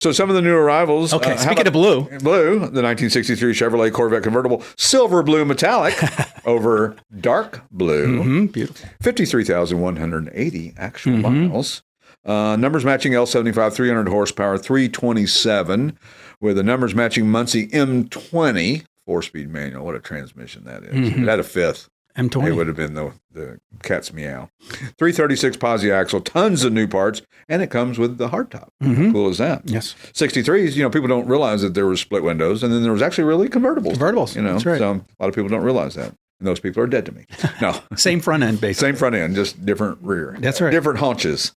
So some of the new arrivals. Okay, speaking of blue. Blue, the 1963 Chevrolet Corvette Convertible, silver blue metallic over dark blue. Beautiful. 53,180 actual miles. Numbers matching L75, 300 horsepower, 327, with the numbers matching Muncie M20, 4-speed manual. What a transmission that is. It had a fifth. M20. It would have been the cat's meow. 336 posi axle, tons of new parts, and it comes with the hardtop. How cool is that? Yes. 63s, people don't realize that there was split windows, and then there was actually really convertibles. That's right. So a lot of people don't realize that. And those people are dead to me. No. Same front end, basically. Same front end, just different rear. That's right. Different haunches.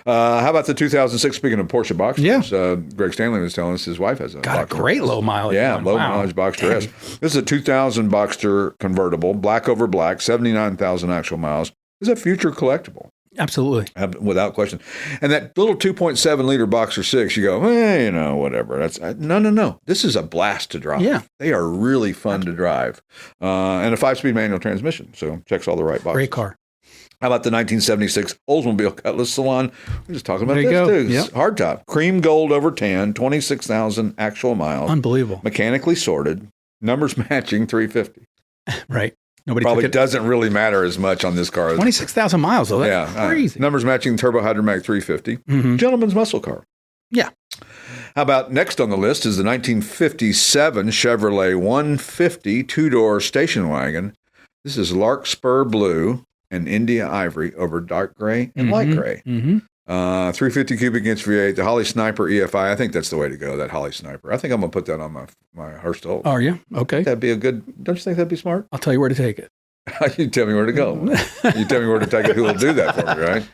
How about the 2006, speaking of Porsche Boxsters, Greg Stanley was telling us his wife has a great low mileage. Yeah, low mileage Boxster S. This is a 2000 Boxster Convertible, black over black, 79,000 actual miles. This is a future collectible. Absolutely. Without question. And that little 2.7 liter Boxster 6, you go, whatever. That's no. This is a blast to drive. Yeah. They are really fun to drive. And a 5-speed manual transmission, so checks all the right boxes. Great car. How about the 1976 Oldsmobile Cutlass Salon? We're just talking about this, too. Yep. Hardtop. Cream gold over tan, 26,000 actual miles. Unbelievable. Mechanically sorted. Numbers matching 350. Right. Nobody Probably doesn't really matter as much on this car. 26,000 miles, though. That's crazy. Numbers matching Turbo Hydromatic 350. Gentleman's muscle car. Yeah. How about next on the list is the 1957 Chevrolet 150 two-door station wagon. This is Larkspur Blue and India Ivory over dark gray and light gray. 350 cubic inch V8, the Holly Sniper EFI. I think that's the way to go, that Holly Sniper. I think I'm going to put that on my Hurst Old. Are you? Okay. That'd be don't you think that'd be smart? I'll tell you where to take it. You tell me where to go. You tell me where to take it, who will do that for me, right?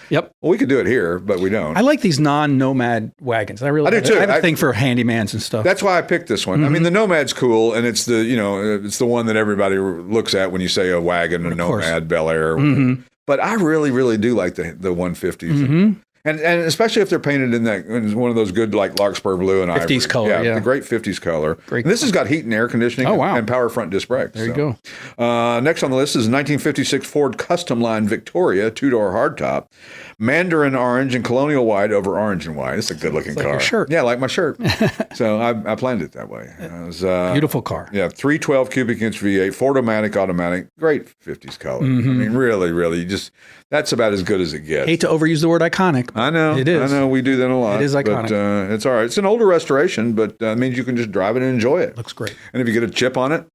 Yep. Well, we could do it here, but we don't. I like these non-nomad wagons. I do too. I have a thing for handymans and stuff. That's why I picked this one. I mean, the Nomad's cool, and it's it's the one that everybody looks at when you say a wagon, a Nomad, Bel Air. But I really, really do like the 150s. And especially if they're painted in one of those good like Larkspur Blue and 50s ivory. color, yeah. The great 50s color. Great. And this has got heat and air conditioning and power front disc brakes. There you go. Next on the list is 1956 Ford Customline Victoria, two-door hardtop. Mandarin orange and colonial white over orange and white. It's a good-looking car. Like your shirt. Yeah, like my shirt. So I planned it that way. It was, beautiful car. Yeah, 312 cubic inch V8, Ford-O-Matic automatic, great 50s color. I mean, really, really, that's about as good as it gets. Hate to overuse the word iconic. I know. It is. I know. We do that a lot. It is iconic. But it's all right. It's an older restoration, but it means you can just drive it and enjoy it. Looks great. And if you get a chip on it,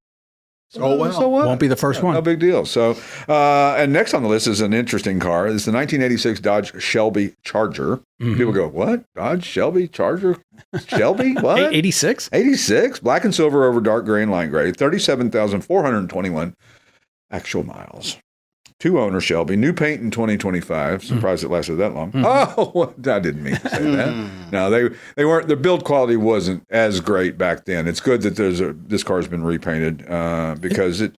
so what? Won't be the first one. No big deal. So, and next on the list is an interesting car. It's the 1986 Dodge Shelby Charger. People go, what? Dodge Shelby Charger? Shelby? What? 86? 86. Black and silver over dark gray and light gray. 37,421 actual miles. Two owner Shelby, new paint in 2025. Surprised it lasted that long. Oh, I didn't mean to say that. No, they weren't. The build quality wasn't as great back then. It's good that this car's been repainted because it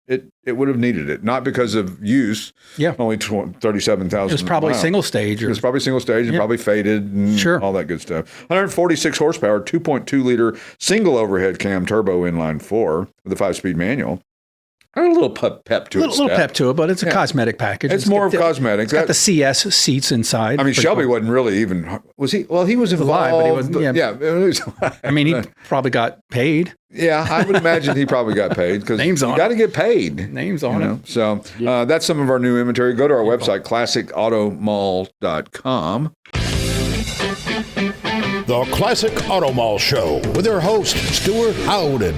would have needed it, not because of use. Yeah, only 37,000. It was probably single stage. It was probably single stage and probably faded and all that good stuff. 146 horsepower, 2.2 liter single overhead cam turbo inline 4 with a 5-speed manual. A little pep to it. A little pep to it, but it's a cosmetic package. It's more of cosmetic. It's got the CS seats inside. I mean, Shelby wasn't really even, was he? Well, he was involved. But he wasn't, I mean, he probably got paid. Yeah, I would imagine he probably got paid because you got to get paid. Names on it. So that's some of our new inventory. Go to our website, classicautomall.com. The Classic Auto Mall Show with their host, Stuart Howden.